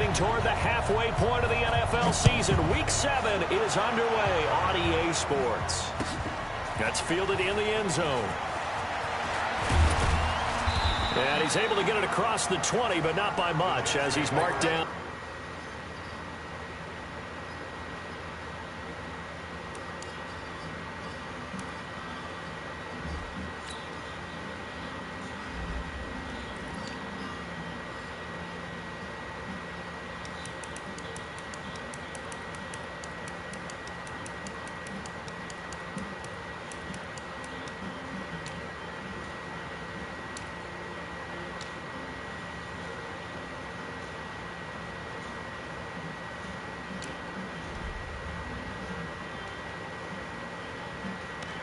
getting toward the halfway point of the NFL season. Week 7 is underway on EA Sports. That's fielded in the end zone. And he's able to get it across the 20, but not by much as he's marked down.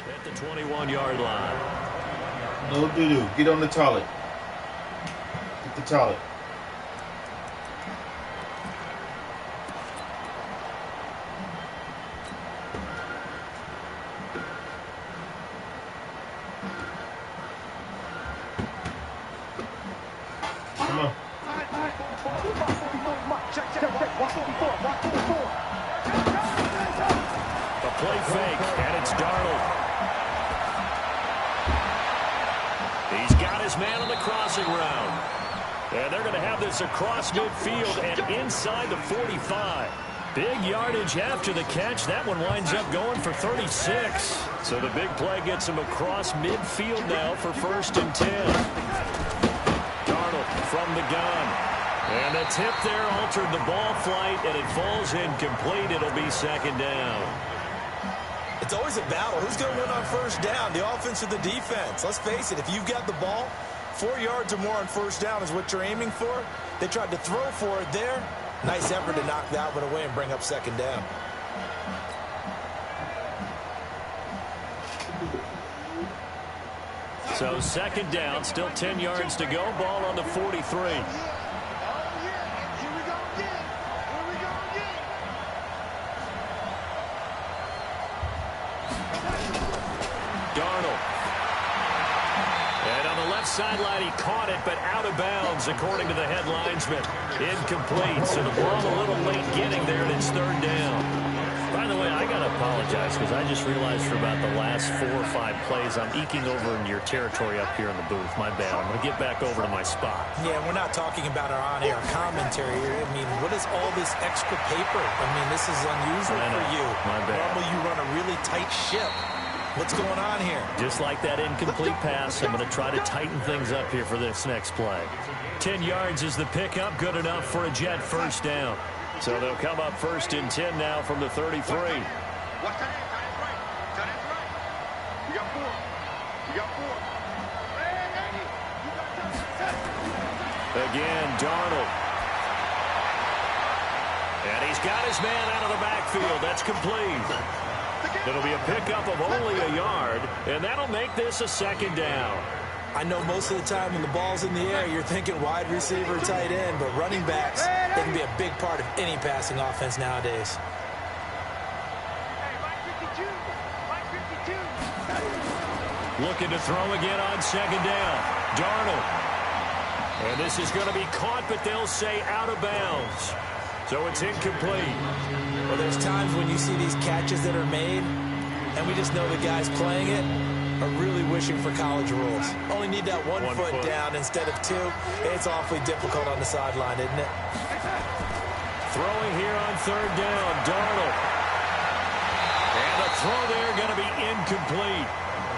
At the 21-yard line. No doo-doo. Get on the toilet. Get the toilet. Come on. A play fake, and it's Darnold. He's got his man on the crossing route. And they're going to have this across midfield and inside the 45. Big yardage after the catch. That one winds up going for 36. So the big play gets him across midfield now for 1st and 10. Darnold from the gun. And the tip there altered the ball flight, and it falls incomplete. It'll be 2nd down. It's always a battle. Who's going to win on 1st down, the offense or the defense? Let's face it, if you've got the ball, 4 yards or more on 1st down is what you're aiming for. They tried to throw for it there. Nice effort to knock that one away and bring up 2nd down. So 2nd down, still 10 yards to go. Ball on the 43. Darnold. And on the left sideline, he caught it, but out of bounds, according to the head linesman. Incomplete, so the ball a little late getting there, and it's 3rd down. By the way, I got to apologize because I just realized for about the last 4 or 5 plays, I'm eking over into your territory up here in the booth. My bad. I'm going to get back over to my spot. Yeah, we're not talking about our on-air commentary here. I mean, what is all this extra paper? I mean, this is unusual for you. My bad. Normally, you run a really tight ship. What's going on here? Just like that incomplete pass, I'm going to try to tighten things up here for this next play. 10 yards is the pickup, good enough for a Jet 1st down. So they'll come up 1st and 10 now from the 33. Again, Darnold. And he's got his man out of the backfield. That's complete. It'll be a pickup of only a yard, and that'll make this a 2nd down. I know most of the time when the ball's in the air, you're thinking wide receiver, tight end, but running backs, they can be a big part of any passing offense nowadays. Looking to throw again on 2nd down. Darnold. And this is going to be caught, but they'll say out of bounds. So it's incomplete. Well, there's times when you see these catches that are made, and we just know the guys playing it are really wishing for college rules. Only need that one foot down instead of 2. It's awfully difficult on the sideline, isn't it? Throwing here on 3rd down, Darnold. And the throw there going to be incomplete.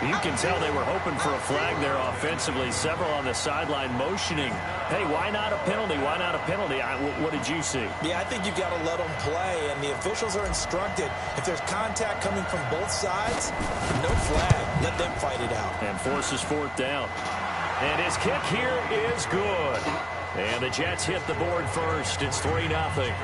You can tell they were hoping for a flag there offensively. Several on the sideline motioning. Hey, why not a penalty? Why not a penalty? What did you see? Yeah, I think you've got to let them play, and the officials are instructed. If there's contact coming from both sides, no flag. Let them fight it out. And forces 4th down. And his kick here is good. And the Jets hit the board first. It's 3-0.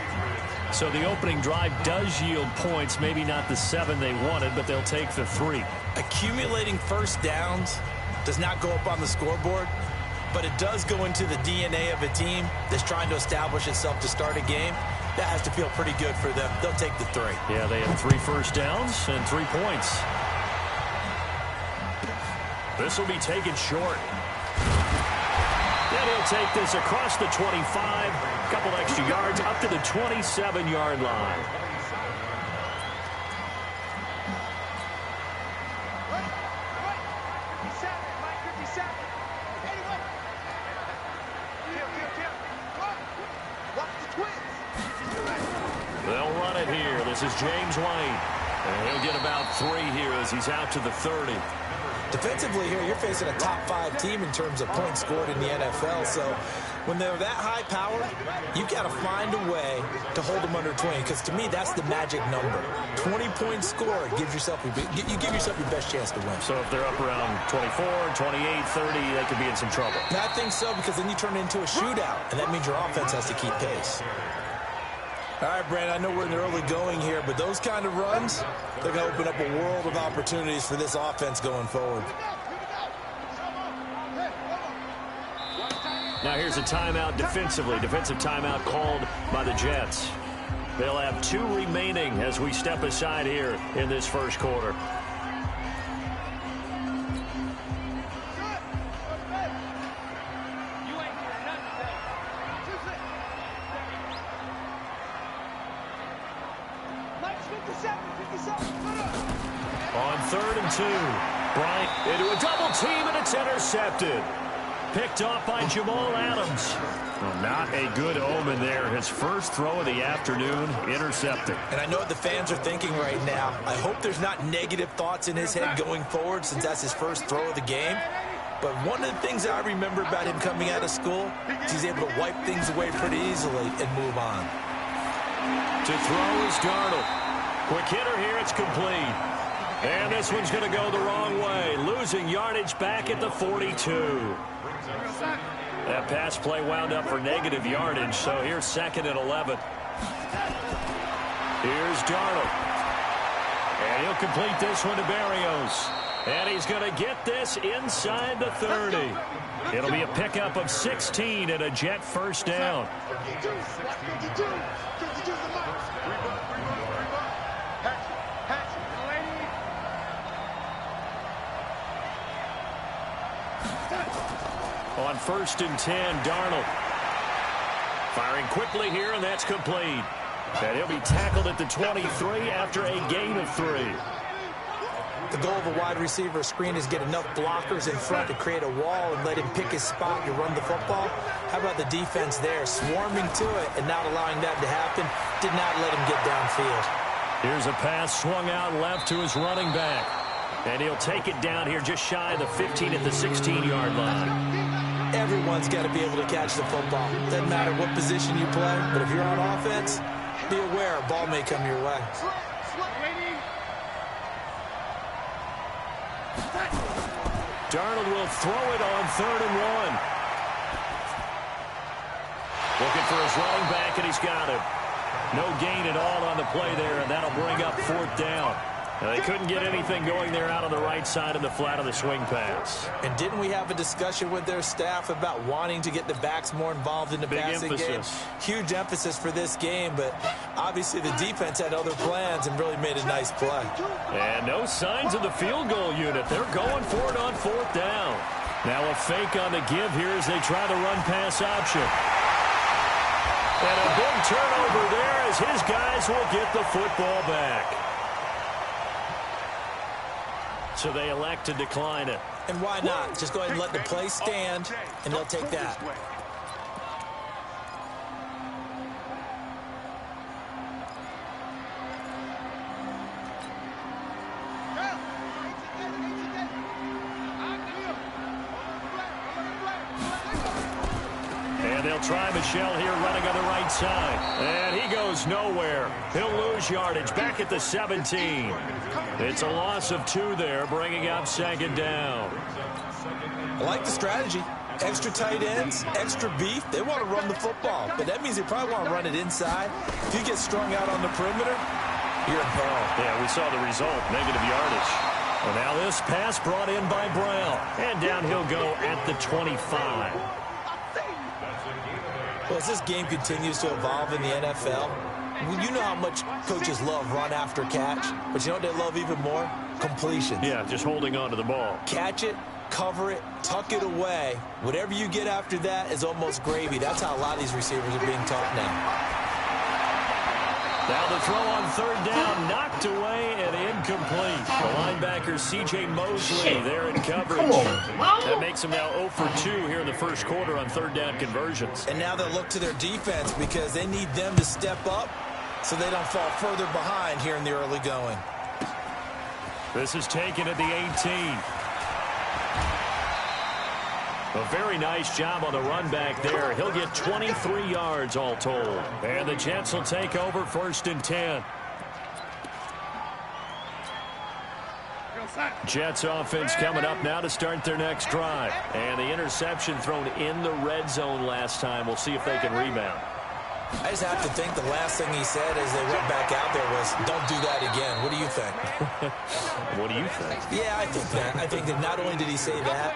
So the opening drive does yield points. Maybe not the 7 they wanted, but they'll take the 3. Accumulating 1st downs does not go up on the scoreboard, but it does go into the DNA of a team that's trying to establish itself to start a game. That has to feel pretty good for them. They'll take the 3. Yeah, they have 3 first downs and 3 points. This will be taken short. And he'll take this across the 25. A couple extra yards up to the 27-yard line. They'll run it here. This is James White. And he'll get about 3 here as he's out to the 30. Defensively here, you're facing a top-5 team in terms of points scored in the NFL. So when they're that high power, you've got to find a way to hold them under 20. Because to me, that's the magic number. 20 points scored gives yourself you give yourself your best chance to win. So if they're up around 24, 28, 30, they could be in some trouble. I think so, because then you turn it into a shootout, and that means your offense has to keep pace. All right, Brandon, I know we're in the early going here, but those kind of runs, they're going to open up a world of opportunities for this offense going forward. Now here's a timeout defensively. Defensive timeout called by the Jets. They'll have 2 remaining as we step aside here in this first quarter. On 3rd and 2, Bryant into a double team, and it's intercepted. Picked off by Jamal Adams. Well, not a good omen there. His first throw of the afternoon, intercepted. And I know what the fans are thinking right now. I hope there's not negative thoughts in his head going forward, since that's his first throw of the game. But one of the things I remember about him coming out of school is he's able to wipe things away pretty easily and move on. To throw is Darnold. Quick hitter here, it's complete. And this one's going to go the wrong way. Losing yardage back at the 42. That pass play wound up for negative yardage, so here's 2nd and 11. Here's Darnold. And he'll complete this one to Berrios. And he's going to get this inside the 30. It'll be a pickup of 16 and a Jet first down. On 1st and 10, Darnold. Firing quickly here, and that's complete. And he'll be tackled at the 23 after a gain of 3. The goal of a wide receiver screen is get enough blockers in front to create a wall and let him pick his spot to run the football. How about the defense there, swarming to it and not allowing that to happen? Did not let him get downfield. Here's a pass swung out left to his running back. And he'll take it down here just shy of the 15 at the 16-yard line. Everyone's got to be able to catch the football. Doesn't matter what position you play, but if you're on offense, be aware a ball may come your way. Darnold will throw it on 3rd and 1. Looking for his running back, and he's got it. No gain at all on the play there, and that'll bring up 4th down. Now, they couldn't get anything going there out on the right side of the flat of the swing pass. And didn't we have a discussion with their staff about wanting to get the backs more involved in the passing game? Huge emphasis for this game, but obviously the defense had other plans and really made a nice play. And no signs of the field goal unit. They're going for it on 4th down. Now a fake on the give here as they try the run-pass option. And a big turnover there as his guys will get the football back. So they elect to decline it. And why not? Just go ahead and let the play stand, and they'll take that. And they'll try Michelle here running on the right side. And he goes nowhere. He'll lose yardage back at the 17. It's a loss of 2 there, bringing up 2nd down. I like the strategy. Extra tight ends, extra beef. They want to run the football, but that means they probably want to run it inside. If you get strung out on the perimeter, you're in peril. Yeah, we saw the result, negative yardage. Well, now this pass brought in by Brown. And down he'll go at the 25. Well, as this game continues to evolve in the NFL, you know how much coaches love run after catch, but you know what they love even more? Completion. Yeah, just holding on to the ball. Catch it, cover it, tuck it away. Whatever you get after that is almost gravy. That's how a lot of these receivers are being taught now. Now the throw on third down, knocked away and incomplete. The linebacker C.J. Mosley there in coverage. That makes him now 0 for 2 here in the first quarter on third down conversions. And now they'll look to their defense because they need them to step up so they don't fall further behind here in the early going. This is taken at the 18. A very nice job on the run back there. He'll get 23 yards all told. And the Jets will take over 1st and 10. Jets offense coming up now to start their next drive. And the interception thrown in the red zone last time. We'll see if they can rebound. I just have to think the last thing he said as they went back out there was, don't do that again. What do you think? What do you think? Yeah, I think that. I think that not only did he say that,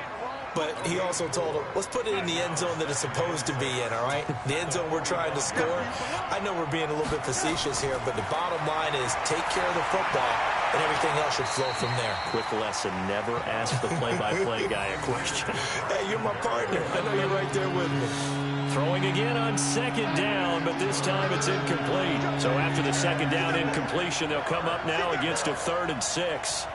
but he also told him, let's put it in the end zone that it's supposed to be in, all right? The end zone we're trying to score. I know we're being a little bit facetious here, but the bottom line is take care of the football, and everything else should flow from there. Quick lesson, never ask the play-by-play guy a question. Hey, you're my partner. I know you're right there with me. Throwing again on second down, but this time it's incomplete. So after the second down incompletion, they'll come up now against a 3rd and 6.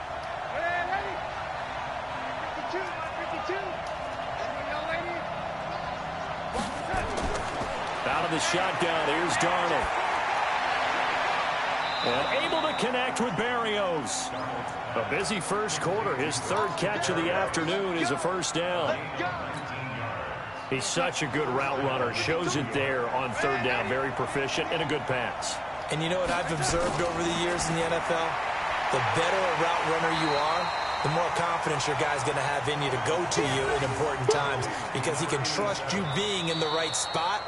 Out of the shotgun, here's Darnold. And able to connect with Berrios. A busy first quarter. His 3rd catch of the afternoon is a first down. He's such a good route runner. Shows it there on 3rd down. Very proficient and a good pass. And you know what I've observed over the years in the NFL? The better a route runner you are, the more confidence your guy's going to have in you to go to you in important times because he can trust you being in the right spot,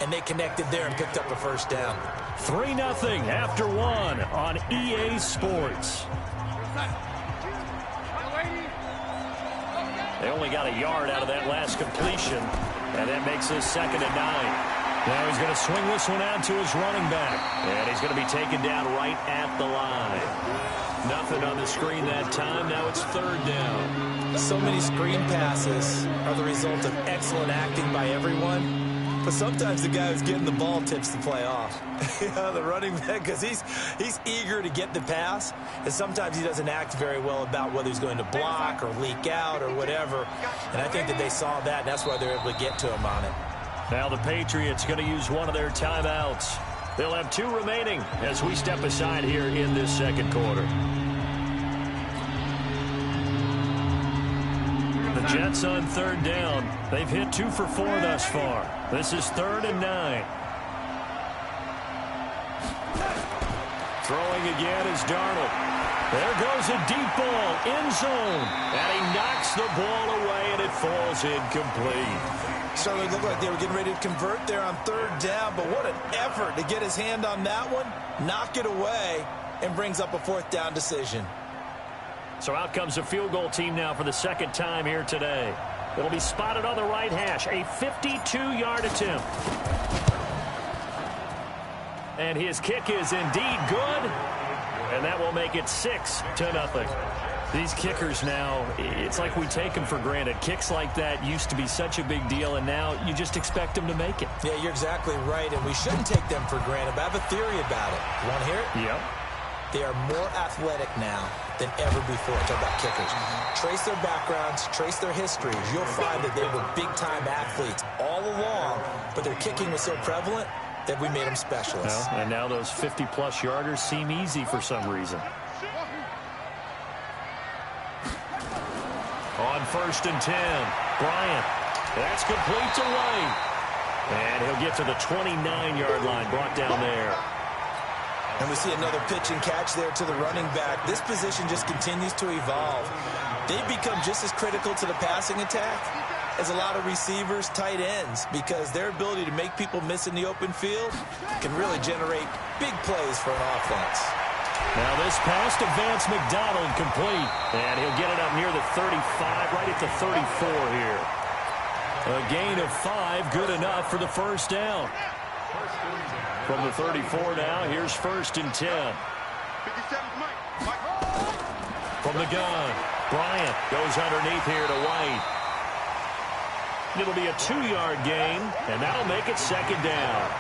and they connected there and picked up a first down. 3-0 after 1 on EA Sports. They only got a yard out of that last completion, and that makes this 2nd and 9. Now he's going to swing this one out to his running back, and he's going to be taken down right at the line. Nothing on the screen that time. Now it's 3rd down. So many screen passes are the result of excellent acting by everyone. But sometimes the guy who's getting the ball tips the play off. The running back, because he's eager to get the pass, and sometimes he doesn't act very well about whether he's going to block or leak out or whatever. And I think that they saw that, and that's why they're able to get to him on it. Now the Patriots going to use one of their timeouts. They'll have 2 remaining as we step aside here in this second quarter. The Jets on 3rd down. They've hit 2 for 4 thus far. This is 3rd and 9. Throwing again is Darnold. There goes a deep ball, end zone. And he knocks the ball away, and it falls incomplete. Certainly looked like they were getting ready to convert there on 3rd down, but what an effort to get his hand on that one, knock it away, and brings up a 4th down decision. So out comes the field goal team now for the 2nd time here today. It'll be spotted on the right hash. A 52-yard attempt. And his kick is indeed good. And that will make it 6-0. These kickers now, it's like we take them for granted. Kicks like that used to be such a big deal, and now you just expect them to make it. Yeah, you're exactly right, and we shouldn't take them for granted, but I have a theory about it. You want to hear it? Yep. They are more athletic now than ever before. Talk about kickers. Trace their backgrounds, trace their histories. You'll find that they were big-time athletes all along, but their kicking was so prevalent that we made them specialists. Well, and now those 50-plus yarders seem easy for some reason. On 1st and 10, Bryant. That's complete to White. And he'll get to the 29-yard line, brought down there. And we see another pitch and catch there to the running back. This position just continues to evolve. They've become just as critical to the passing attack as a lot of receivers, tight ends, because their ability to make people miss in the open field can really generate big plays for an offense. Now this pass to Vance McDonald complete. And he'll get it up near the 35, right at the 34 here. A gain of 5, good enough for the first down. From the 34 now, here's 1st and 10. From the gun, Bryant goes underneath here to White. It'll be a 2-yard gain, and that'll make it second down.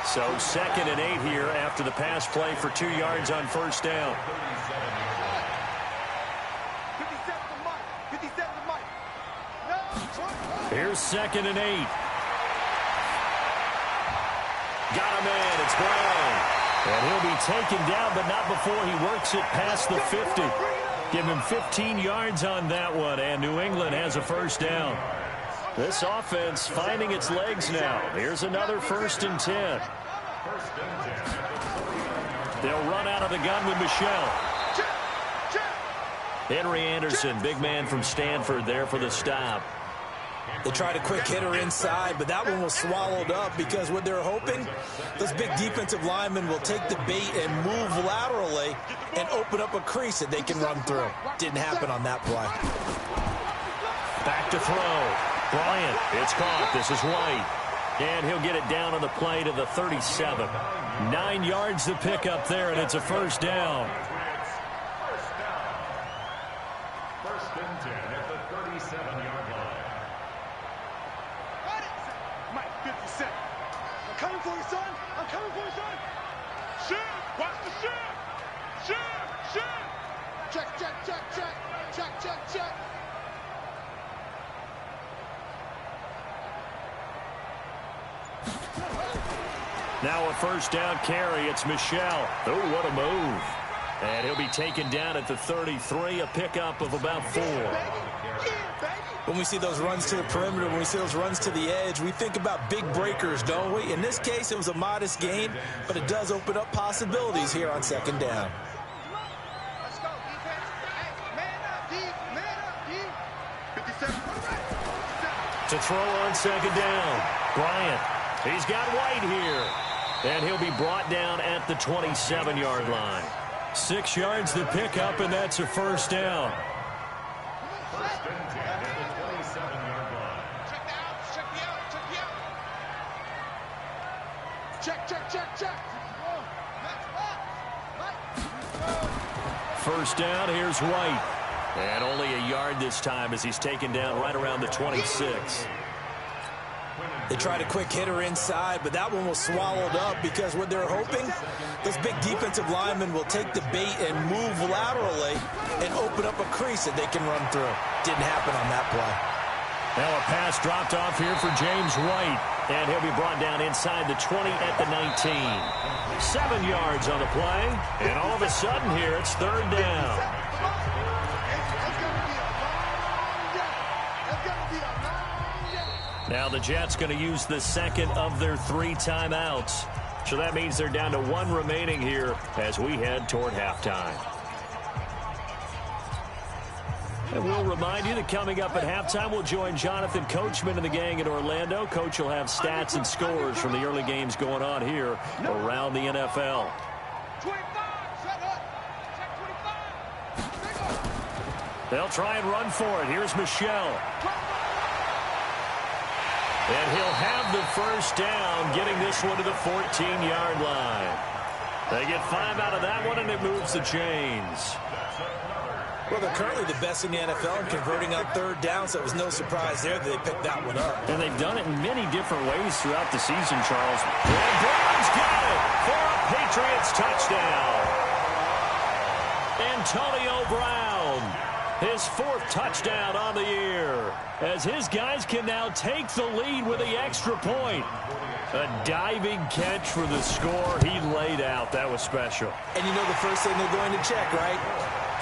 So 2nd and 8 here after the pass play for 2 yards on first down. Here's 2nd and 8. Got a man. It's Brown. And he'll be taken down, but not before he works it past the 50. Give him 15 yards on that one, and New England has a first down. This offense finding its legs now. Here's another 1st and 10. They'll run out of the gun with Michel. Henry Anderson, big man from Stanford, there for the stop. They tried a quick hitter inside, but that one was swallowed up because what they're hoping, those big defensive linemen will take the bait and move laterally and open up a crease that they can run through. Didn't happen on that play. Back to throw. Bryant, it's caught. This is White. And he'll get it down on the play to the 37. 9 yards to pick up there, and it's a first down. First and 10 at the 37-yard line. Mike, 57. I'm coming for you, son. I'm coming for you, son. Shoot. Watch the shoot. Shoot. Check. Now a first down carry. It's Michel. Oh, what a move. And he'll be taken down at the 33, a pickup of about 4. When we see those runs to the perimeter, when we see those runs to the edge, we think about big breakers, don't we? In this case, it was a modest gain, but it does open up possibilities here on second down. Let's go, defense. Hey, man up, deep. 57. To throw on second down. Bryant. He's got White here. And he'll be brought down at the 27-yard line. 6 yards to pick up, and that's a first down. First and 10 at the 27-yard line. Check the outs. Check. First down, here's White. And only a yard this time as he's taken down right around the 26. They tried a quick hitter inside, but that one was swallowed up because what they're hoping, those big defensive linemen will take the bait and move laterally and open up a crease that they can run through. Didn't happen on that play. Now a pass dropped off here for James White, and he'll be brought down inside the 20 at the 19. 7 yards on the play, and all of a sudden here it's third down. Now the Jets going to use the second of their 3 timeouts. So that means they're down to 1 remaining here as we head toward halftime. And we'll remind you that coming up at halftime, we'll join Jonathan Coachman and the gang in Orlando. Coach will have stats and scores from the early games going on here around the NFL. 25, shut up. Check 25. They'll try and run for it. Here's Michel. And he'll have the first down, getting this one to the 14-yard line. They get 5 out of that one, and it moves the chains. Well, they're currently the best in the NFL in converting on third down, so it was no surprise there that they picked that one up. And they've done it in many different ways throughout the season, Charles. And Brown's got it for a Patriots touchdown. Antonio Brown, his 4th touchdown on the year, as his guys can now take the lead with the extra point. A diving catch for the score. He laid out. That was special. And you know the first thing they're going to check, right?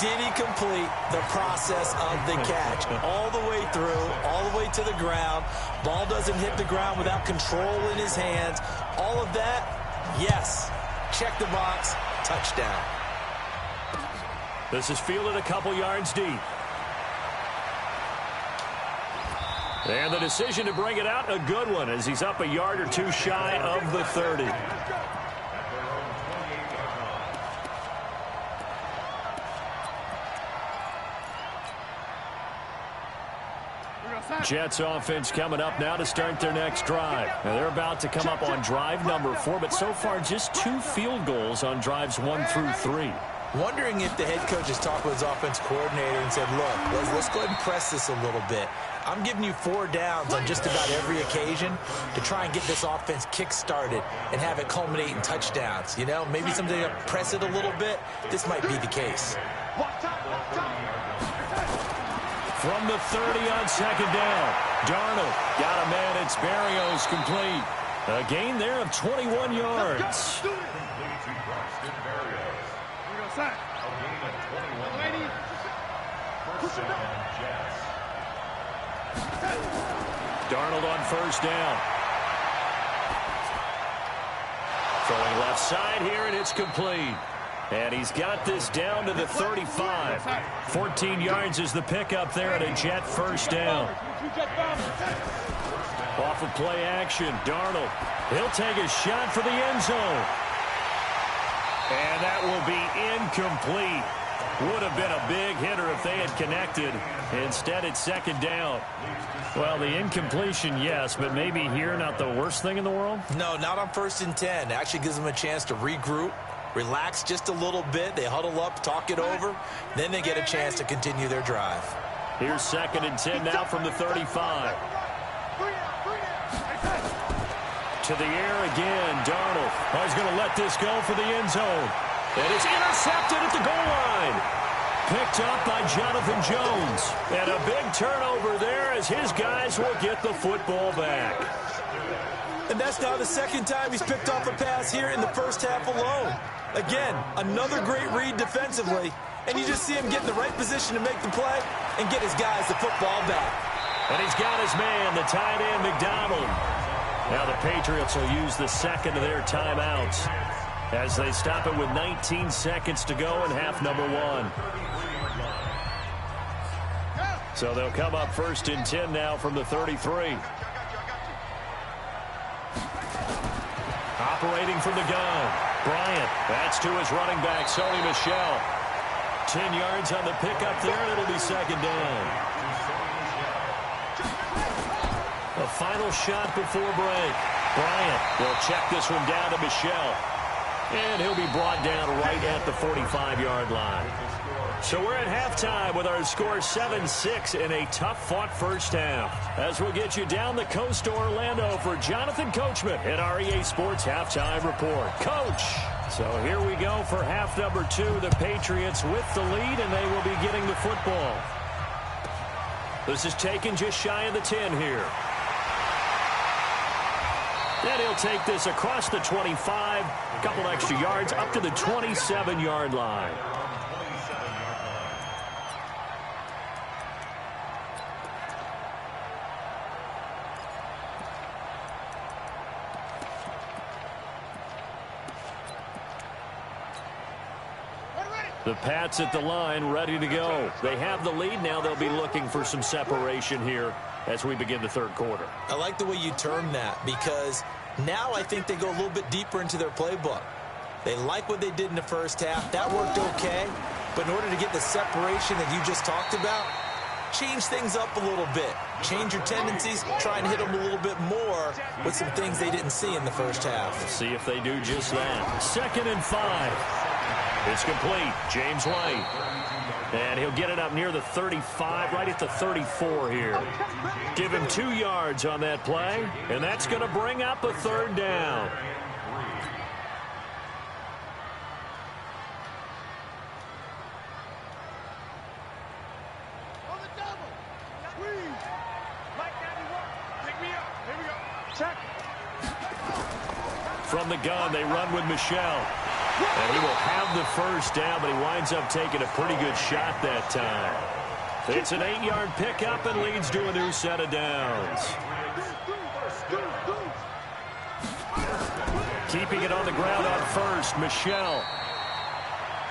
Did he complete the process of the catch? All the way through, all the way to the ground. Ball doesn't hit the ground without control in his hands. All of that, yes. Check the box, touchdown. This is fielded a couple yards deep. And the decision to bring it out, a good one, as he's up a yard or 2 shy of the 30. Jets offense coming up now to start their next drive. Now they're about to come up on drive number 4, but so far just 2 field goals on drives 1 through 3. Wondering if the head coach has talked with his offense coordinator and said, look, let's go ahead and press this a little bit. I'm giving you 4 downs on just about every occasion to try and get this offense kick-started and have it culminate in touchdowns. You know, maybe something to press it a little bit. This might be the case. From the 30 on second down, Darnold got a man. It's Berrios complete. A gain there of 21 yards. Darnold on first down. Throwing left side here, and it's complete. And he's got this down to the 35. 14 yards is the pickup there, and a Jet first down. Off of play action, Darnold. He'll take a shot for the end zone. And that will be incomplete. Would have been a big hitter if they had connected. Instead, it's second down. Well, the incompletion, yes, but maybe here not the worst thing in the world? No, not on 1st and 10. It actually gives them a chance to regroup, relax just a little bit. They huddle up, talk it over. Then they get a chance to continue their drive. Here's 2nd and 10 now from the 35. To the air again, Darnold. He's going to let this go for the end zone. And it's intercepted at the goal line. Picked up by Jonathan Jones. And a big turnover there as his guys will get the football back. And that's now the 2nd time he's picked off a pass here in the first half alone. Again, another great read defensively. And you just see him get in the right position to make the play and get his guys the football back. And he's got his man, the tight end, McDonald. Now the Patriots will use the 2nd of their timeouts as they stop it with 19 seconds to go in half number 1. So they'll come up 1st and 10 now from the 33. Operating from the gun, Bryant. That's to his running back, Sony Michel. 10 yards on the pickup there, and it'll be second down. A final shot before break. Bryant will check this one down to Michel. And he'll be brought down right at the 45-yard line. So we're at halftime with our score 7-6 in a tough-fought first half. As we'll get you down the coast to Orlando for Jonathan Coachman at our EA Sports Halftime Report. Coach! So here we go for half number 2. The Patriots with the lead, and they will be getting the football. This is taken just shy of the 10 here. And he'll take this across the 25, a couple extra yards, up to the 27-yard line. The Pats at the line, ready to go. They have the lead now. They'll be looking for some separation here as we begin the third quarter. I like the way you term that because now I think they go a little bit deeper into their playbook. They like what they did in the first half. That worked okay. But in order to get the separation that you just talked about, change things up a little bit. Change your tendencies. Try and hit them a little bit more with some things they didn't see in the first half. Let's see if they do just that. 2nd and 5. It's complete. James White. And he'll get it up near the 35, right at the 34 here. Give him 2 yards on that play, and that's going to bring up a 3rd down. On the double. Squeeze. Mike 91. Pick me up. Here we go. Check. From the gun, they run with Michel. And he will have the first down, but he winds up taking a pretty good shot that time. It's an 8-yard pickup and leads to a new set of downs. Keeping it on the ground on first, Michel.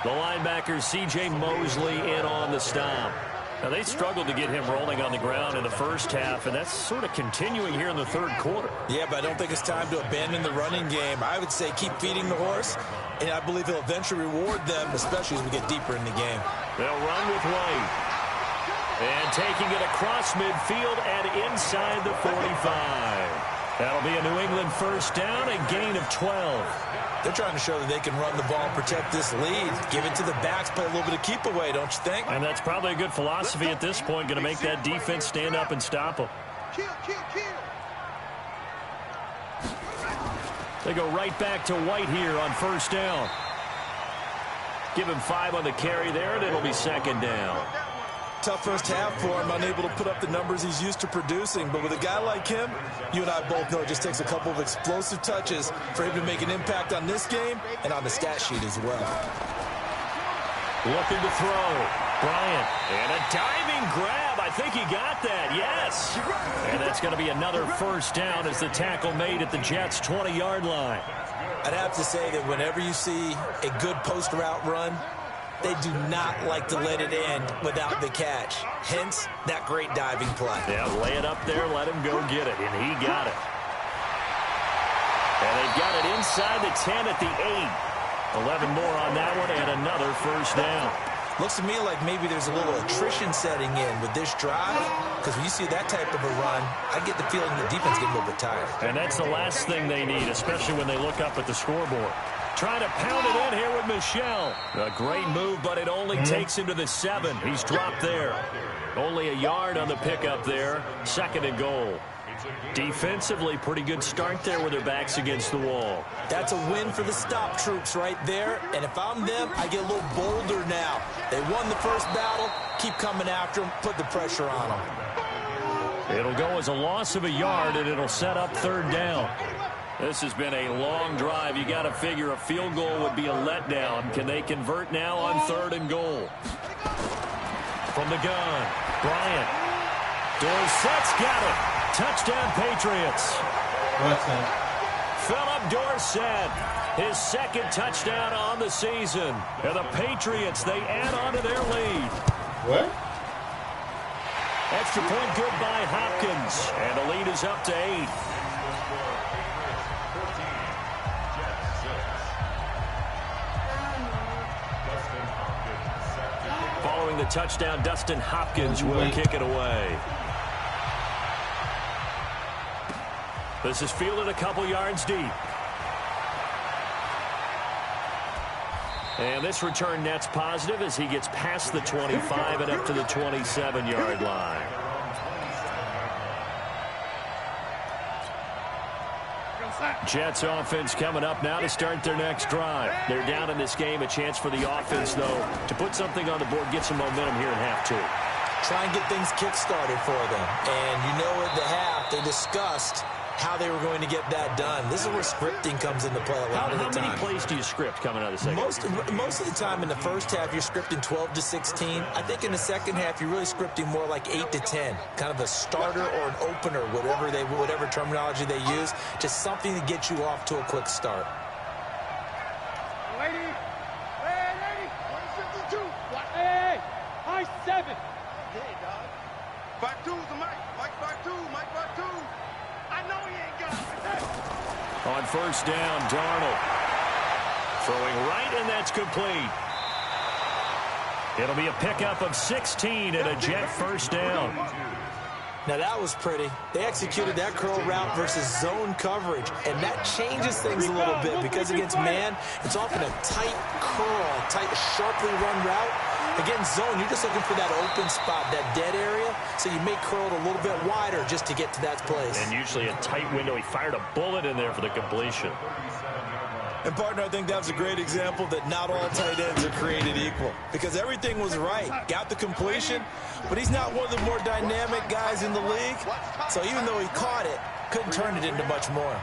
The linebacker, C.J. Mosley, in on the stop. Now, they struggled to get him rolling on the ground in the first half, and that's sort of continuing here in the third quarter. Yeah, but I don't think it's time to abandon the running game. I would say keep feeding the horse, and I believe he'll eventually reward them, especially as we get deeper in the game. They'll run with White. And taking it across midfield and inside the 45. That'll be a New England first down, a gain of 12. They're trying to show that they can run the ball and protect this lead. Give it to the backs, play a little bit of keep away, don't you think? And that's probably a good philosophy at this point, going to make that defense stand up and stop them. Kill. They go right back to White here on first down. Give him 5 on the carry there, and it'll be second down. Tough first half for him, unable to put up the numbers he's used to producing. But with a guy like him, you and I both know it just takes a couple of explosive touches for him to make an impact on this game and on the stat sheet as well. Looking to throw. Bryant. And a diving grab. I think he got that. Yes. And that's going to be another first down as the tackle made at the Jets' 20-yard line. I'd have to say that whenever you see a good post route run, they do not like to let it end without the catch. Hence, that great diving play. Yeah, lay it up there, let him go get it, and he got it. And they've got it inside the 10 at the 8. 11 more on that one, and another first down. Looks to me like maybe there's a little attrition setting in with this drive, because when you see that type of a run, I get the feeling the defense getting a little bit tired. And that's the last thing they need, especially when they look up at the scoreboard. Trying to pound it in here with Michel. A great move, but it only takes him to the 7. He's dropped there. Only a yard on the pickup there. Second and goal. Defensively, pretty good start there with their backs against the wall. That's a win for the stop troops right there. And if I'm them, I get a little bolder now. They won the first battle. Keep coming after them. Put the pressure on them. It'll go as a loss of a yard, and it'll set up third down. This has been a long drive. You got to figure a field goal would be a letdown. Can they convert now on third and goal? From the gun, Bryant. Dorsett's got it. Touchdown, Patriots. Philip Dorsett, his second touchdown on the season. And the Patriots, they add on to their lead. What? Extra point good by Hopkins. And the lead is up to 8. Following the touchdown, Dustin Hopkins will kick it away. This is fielded a couple yards deep. And this return net's positive as he gets past the 25 and up to the 27-yard line. Jets offense coming up now to start their next drive. They're down in this game. A chance for the offense, though, to put something on the board, get some momentum here in half 2. Try and get things kick-started for them. And you know at the half, they discussed how they were going to get that done. This is where scripting comes into play a lot of the time. How many plays do you script coming out of the second? Most of the time in the first half, you're scripting 12 to 16. I think in the second half, you're really scripting more like 8 to 10. Kind of a starter or an opener, whatever terminology they use. Just something to get you off to a quick start. Lady, 152. Hey, high 7. Hey, dog. 5-2's the Mike. Mike 5-2. Mike 5-2. I know he ain't got it. On first down, Darnold. Throwing right, and that's complete. It'll be a pickup of 16 and a Jet first down. Now that was pretty. They executed that curl route versus zone coverage, and that changes things a little bit because against man, it's often a tight curl, tight, sharply run route. Against zone, you're just looking for that open spot, that dead area, so you may curl it a little bit wider just to get to that place. And usually a tight window. He fired a bullet in there for the completion. And, partner, I think that was a great example that not all tight ends are created equal because everything was right. Got the completion, but he's not one of the more dynamic guys in the league. So even though he caught it, couldn't turn it into much more.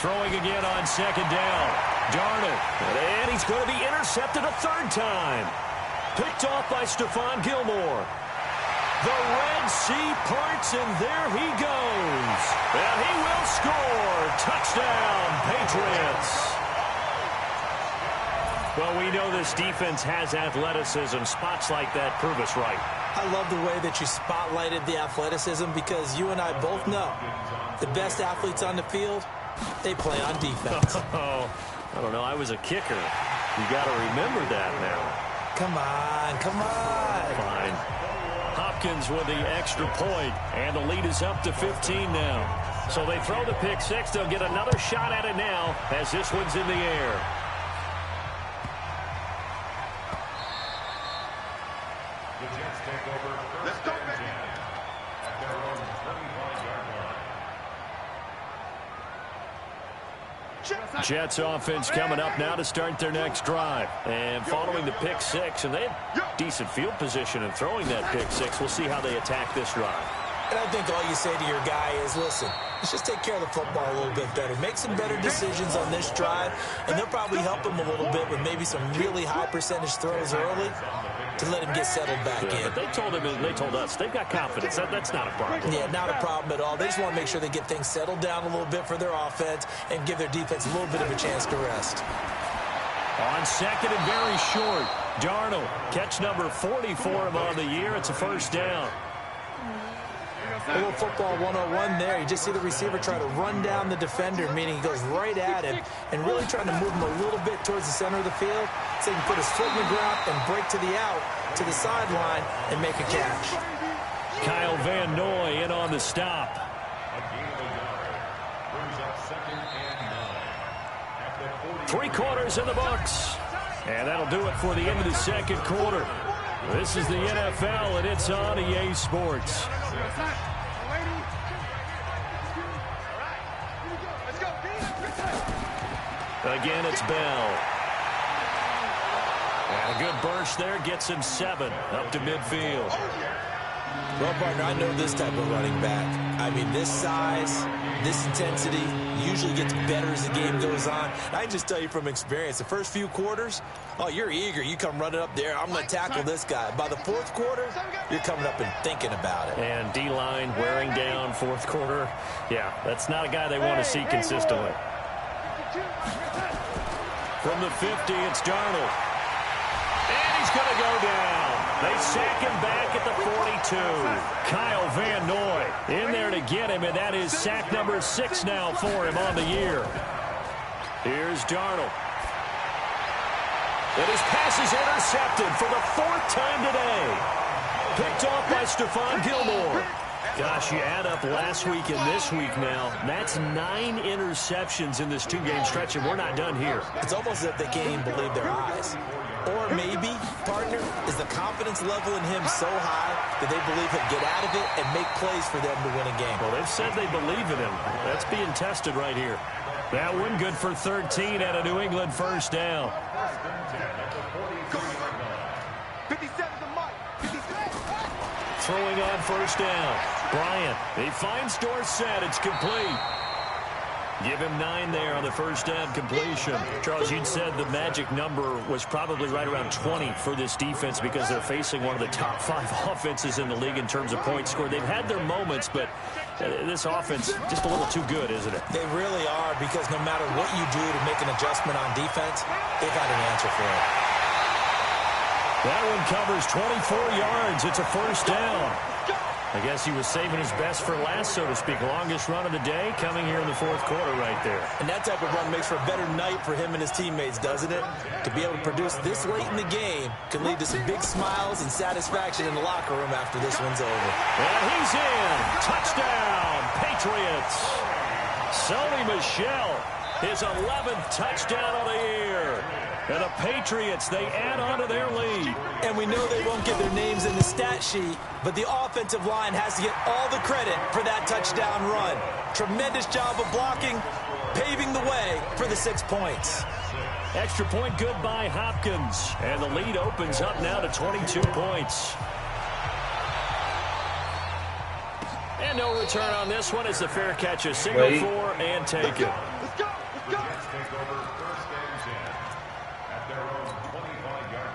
Throwing again on second down. Darnold. And he's going to be intercepted a third time. Picked off by Stephon Gilmore. The Red Sea parts, and there he goes. And he will score. Touchdown, Patriots. Well, we know this defense has athleticism. Spots like that prove us right. I love the way that you spotlighted the athleticism because you and I both know the best athletes on the field, they play on defense. Oh, I don't know. I was a kicker. You got to remember that now. Come on, come on. Fine. Hopkins with the extra point, and the lead is up to 15 now. So they throw the pick six. They'll get another shot at it now as this one's in the air. The Jets take over first and 10 at their own 25-yard line. Jets offense coming up now to start their next drive. And following the pick six, and they have decent field position in throwing that pick six. We'll see how they attack this drive. And I think all you say to your guy is, listen, let's just take care of the football a little bit better. Make some better decisions on this drive, and they'll probably help him a little bit with maybe some really high percentage throws early to let him get settled back in. But they told him, and they told us, they've got confidence. That's not a problem. Yeah, not a problem at all. They just want to make sure they get things settled down a little bit for their offense and give their defense a little bit of a chance to rest. On second and very short, Darnold, catch number 40 for him on the year. It's a first down. A little football 101 there. You just see the receiver try to run down the defender, meaning he goes right at him and really trying to move him a little bit towards the center of the field so he can put his foot in the ground and break to the out, to the sideline, and make a catch. Kyle Van Noy in on the stop. Three quarters in the books. And that'll do it for the end of the second quarter. This is the NFL, and it's on EA Sports. Again, it's Bell. And a good burst there gets him 7 up to midfield. Well, partner, I know this type of running back. I mean, this size, this intensity usually gets better as the game goes on. And I can just tell you from experience, the first few quarters, oh, you're eager. You come running up there. I'm going to tackle this guy. By the fourth quarter, you're coming up and thinking about it. And D-line wearing down fourth quarter. Yeah, that's not a guy they want to see consistently. From the 50, it's Darnold. And he's going to go down. They sack him back at the 42. Kyle Van Noy in there to get him, and that is sack number 6 now for him on the year. Here's Darnold. And his pass is intercepted for the 4th time today. Picked off by Stephon Gilmore. Gosh, you add up last week and this week now. That's 9 interceptions in this 2-game stretch, and we're not done here. It's almost as if they can't even believe their eyes. Or maybe, partner, is the confidence level in him so high that they believe he'll get out of it and make plays for them to win a game. Well, they've said they believe in him. That's being tested right here. That one good for 13 at a New England first down. 57 to Mike. 57. Throwing on first down. Bryant, he finds Dorsett. It's complete. Give him 9 there on the first down completion. Charles, you'd said the magic number was probably right around 20 for this defense because they're facing one of the top 5 offenses in the league in terms of points scored. They've had their moments, but this offense just a little too good, isn't it? They really are, because no matter what you do to make an adjustment on defense, they've got an answer for it. That one covers 24 yards. It's a first down. I guess he was saving his best for last, so to speak. Longest run of the day coming here in the fourth quarter right there. And that type of run makes for a better night for him and his teammates, doesn't it? To be able to produce this late in the game can lead to some big smiles and satisfaction in the locker room after this one's over. And he's in. Touchdown, Patriots. Sony Michel, his 11th touchdown of the year. And the Patriots, they add on to their lead. And we know they won't get their names in the stat sheet, but the offensive line has to get all the credit for that touchdown run. Tremendous job of blocking, paving the way for the 6 points. Extra point good by Hopkins. And the lead opens up now to 22 points. And no return on this one. It's a fair catch, a single for and take it. Let's go. Let's go. Take over first and 10 at their own 25-yard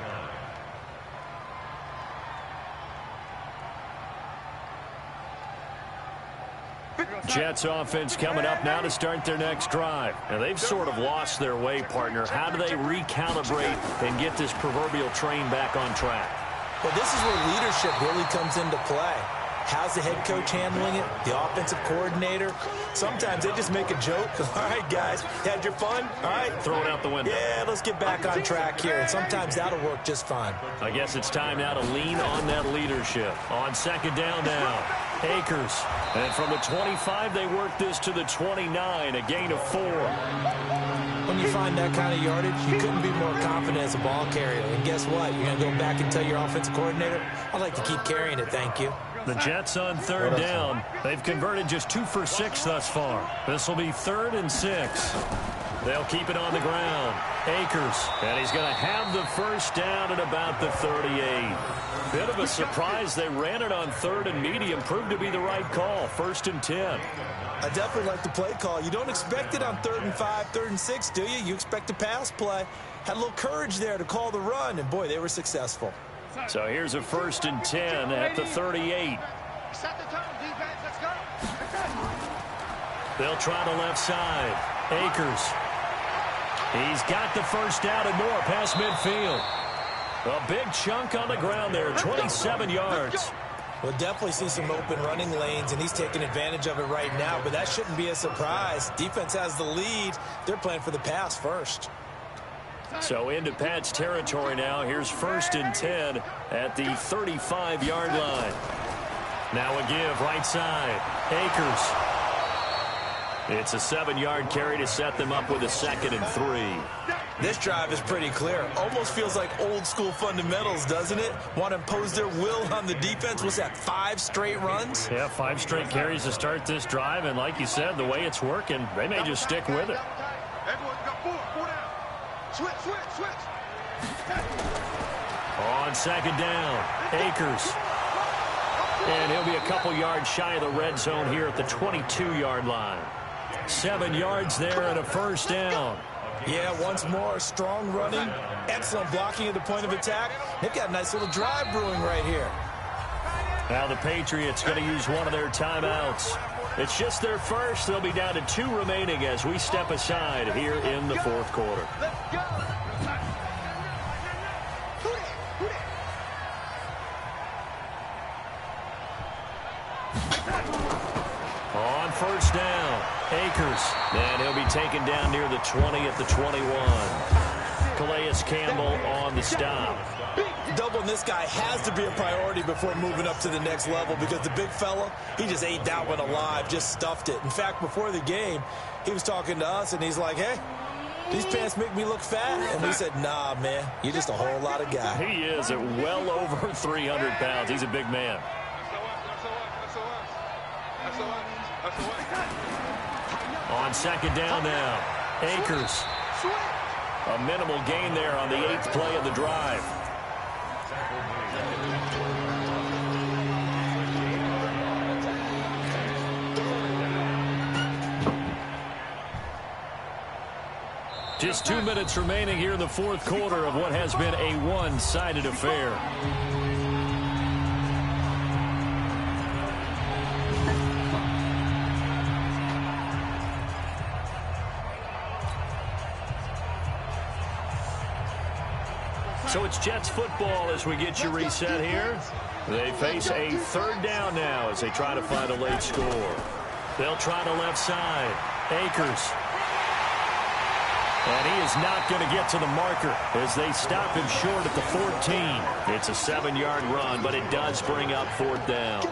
line. Jets offense coming up now to start their next drive. Now, they've sort of lost their way, partner. How do they recalibrate and get this proverbial train back on track? Well, this is where leadership really comes into play. How's the head coach handling it? The offensive coordinator? Sometimes they just make a joke. All right, guys, had your fun? All right. Throw it out the window. Yeah, let's get back on track here. And sometimes that'll work just fine. I guess it's time now to lean on that leadership. On second down now, Akers. And from the 25, they work this to the 29, a gain of 4. When you find that kind of yardage, you couldn't be more confident as a ball carrier. And guess what? You're going to go back and tell your offensive coordinator, I'd like to keep carrying it, thank you. The Jets on third down. They've converted just 2 for 6 thus far. This will be 3rd and 6. They'll keep it on the ground. Akers, and he's going to have the first down at about the 38. Bit of a surprise. They ran it on 3rd and medium. Proved to be the right call. 1st and 10. I definitely like the play call. You don't expect it on 3rd and 5, 3rd and 6, do you? You expect a pass play. Had a little courage there to call the run, and boy, they were successful. So here's a 1st and 10 at the 38. Set the tone, defense. Let's go. They'll try the left side. Akers. He's got the first down and more past midfield. A big chunk on the ground there, 27 yards. We'll definitely see some open running lanes, and he's taking advantage of it right now, but that shouldn't be a surprise. Defense has the lead. They're playing for the pass first. So into Pat's territory now. Here's 1st and 10 at the 35-yard line. Now a give right side. Akers. It's a 7-yard carry to set them up with a 2nd and 3. This drive is pretty clear. Almost feels like old-school fundamentals, doesn't it? Want to impose their will on the defense. Was that 5 straight runs? Yeah, 5 straight carries to start this drive, and like you said, the way it's working, they may just stick with it. Everyone's got 4 down. Switch. On second down, Akers. And he'll be a couple yards shy of the red zone here at the 22-yard line. 7 yards there and a first down. Yeah, once more, strong running, excellent blocking at the point of attack. They've got a nice little drive brewing right here. Now the Patriots going to use one of their timeouts. It's just their first. They'll be down to 2 remaining as we step aside here in the 4th quarter. Let's go. On first down, Akers. And he'll be taken down near the 20 at the 21. Calais Campbell on the stop. Doubling this guy has to be a priority before moving up to the next level because the big fella, he just ate that one alive, just stuffed it. In fact, before the game, he was talking to us, and he's like, hey, these pants make me look fat. And we said, nah, man, you're just a whole lot of guy. He is at well over 300 pounds. He's a big man. On second down now, Akers. A minimal gain there on the 8th play of the drive. Just 2 minutes remaining here in the 4th quarter of what has been a one-sided affair. So it's Jets football as we get you reset here. They face a 3rd down now as they try to find a late score. They'll try the left side. Akers. And he is not going to get to the marker as they stop him short at the 14. It's a 7-yard run, but it does bring up 4th down.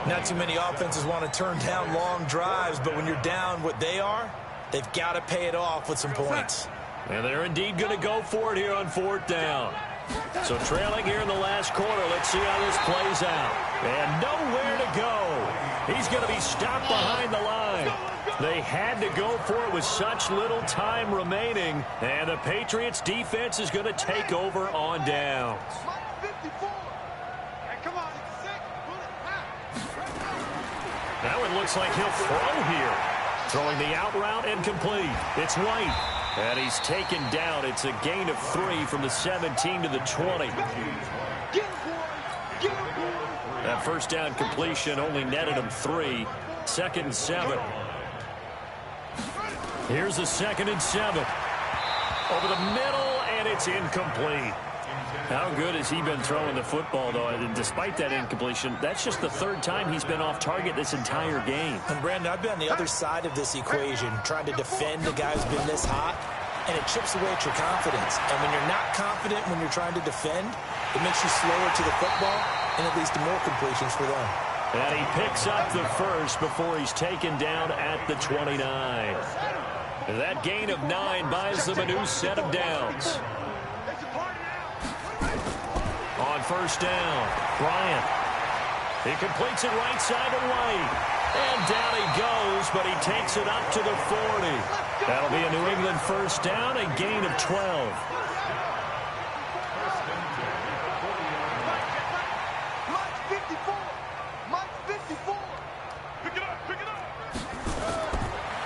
Not too many offenses want to turn down long drives, but when you're down what they are, they've got to pay it off with some points. And they're indeed going to go for it here on 4th down. So trailing here in the last quarter, let's see how this plays out. And nowhere to go. He's going to be stopped behind the line. They had to go for it with such little time remaining. And the Patriots defense is going to take over on downs. Now it looks like he'll throw here. Throwing the out route and complete. It's White. And he's taken down. It's a gain of 3 from the 17 to the 20. That first down completion only netted him 3. 2nd and 7. Here's a 2nd and 7. Over the middle, and it's incomplete. How good has he been throwing the football, though? And despite that incompletion, that's just the third time he's been off target this entire game. And, Brandon, I've been on the other side of this equation, trying to defend a guy who's been this hot, and it chips away at your confidence. And when you're not confident when you're trying to defend, it makes you slower to the football, and it leads to more completions for them. And he picks up the first before he's taken down at the 29. That gain of 9 buys them a new set of downs. On first down, Bryant. He completes it right side to White. And down he goes, but he takes it up to the 40. That'll be a New England first down, a gain of 12.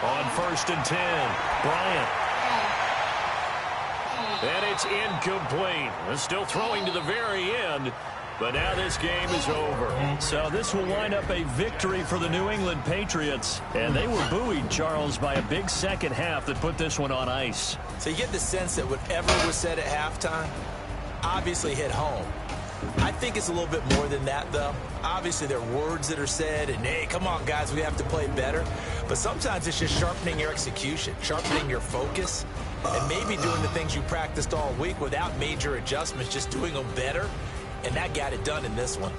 On first and 10, Bryant. And it's incomplete. We're still throwing to the very end, but now this game is over. So this will wind up a victory for the New England Patriots. And they were buoyed, Charles, by a big second half that put this one on ice. So you get the sense that whatever was said at halftime obviously hit home. I think it's a little bit more than that, though. Obviously, there are words that are said, and, hey, come on, guys, we have to play better. But sometimes it's just sharpening your execution, sharpening your focus, and maybe doing the things you practiced all week without major adjustments, just doing them better. And that got it done in this one.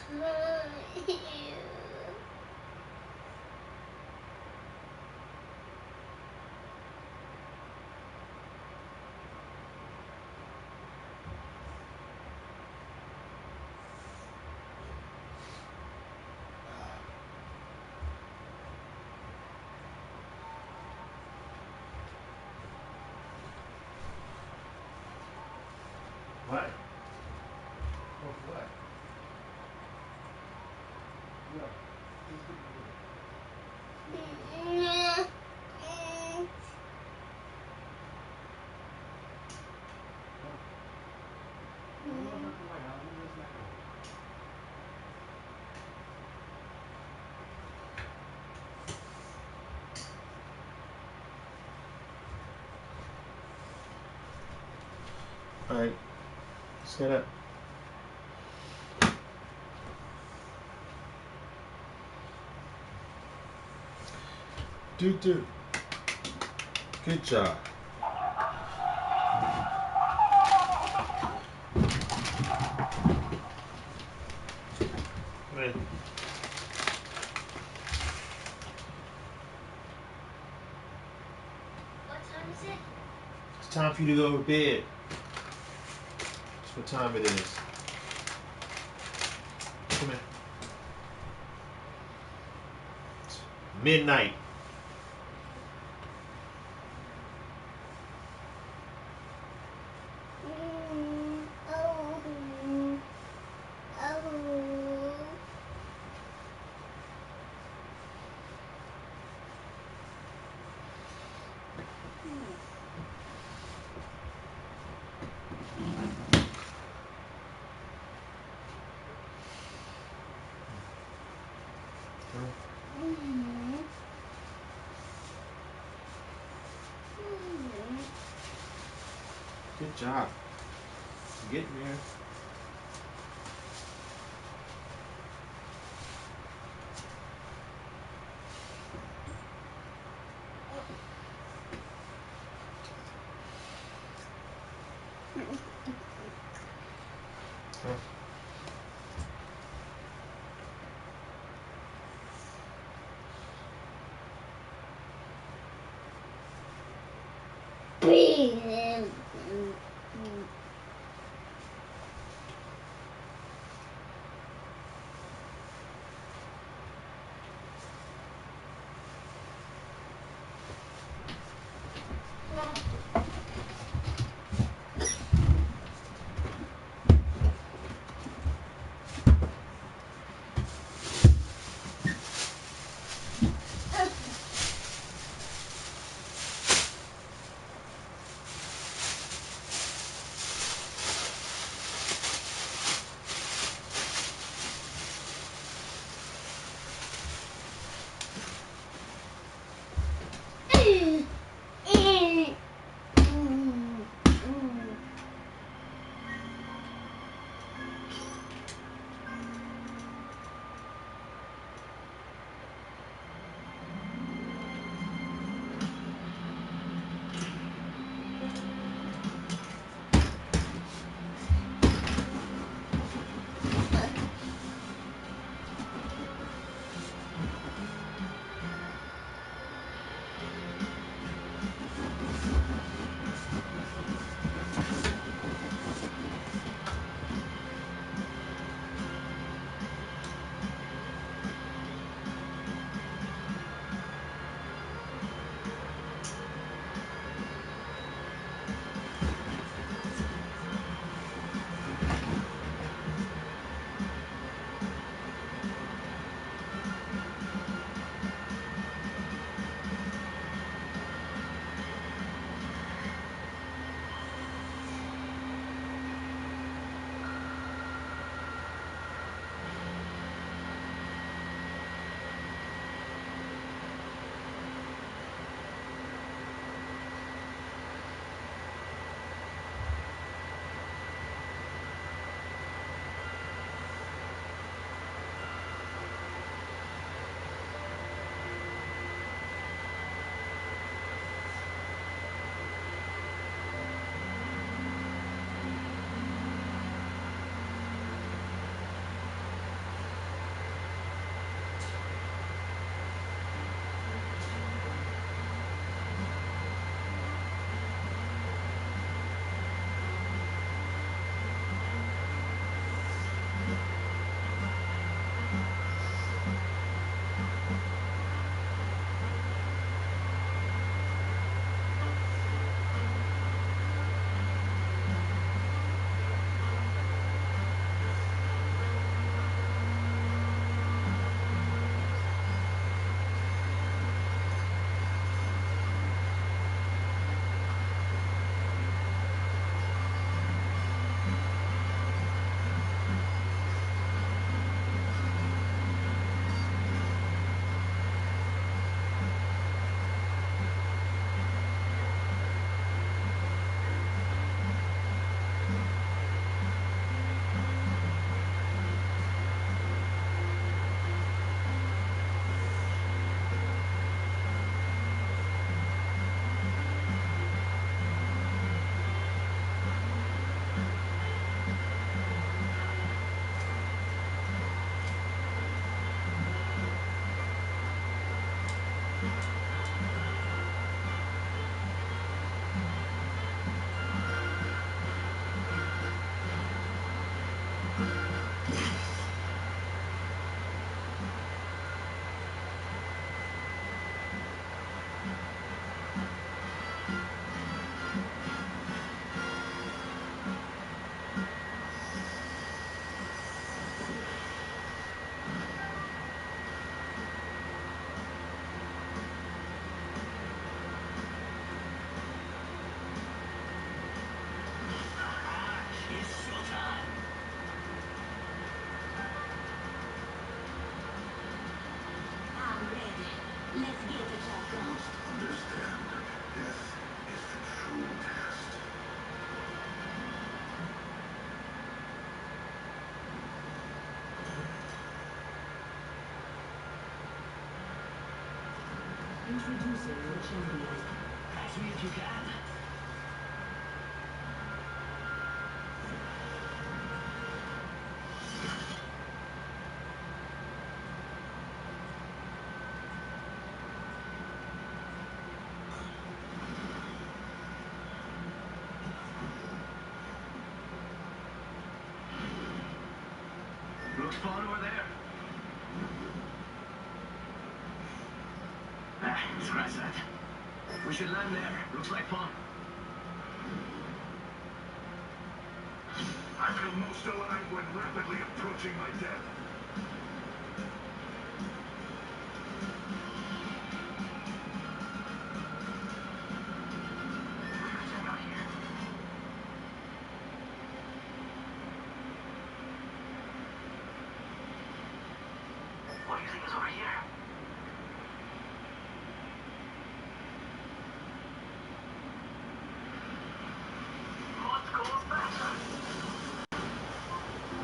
What? What? All right, set up. Dude. Good job. Come in. What time is it? It's time for you to go to bed. That's what time it is. Come in. It's midnight. Good job. You're getting there. Huh? Introducing the champion. Catch me if you can. Looks fun over there. Scratch that. We should land there. Looks like fun. I feel most alive when rapidly approaching my death. What do you think is over here?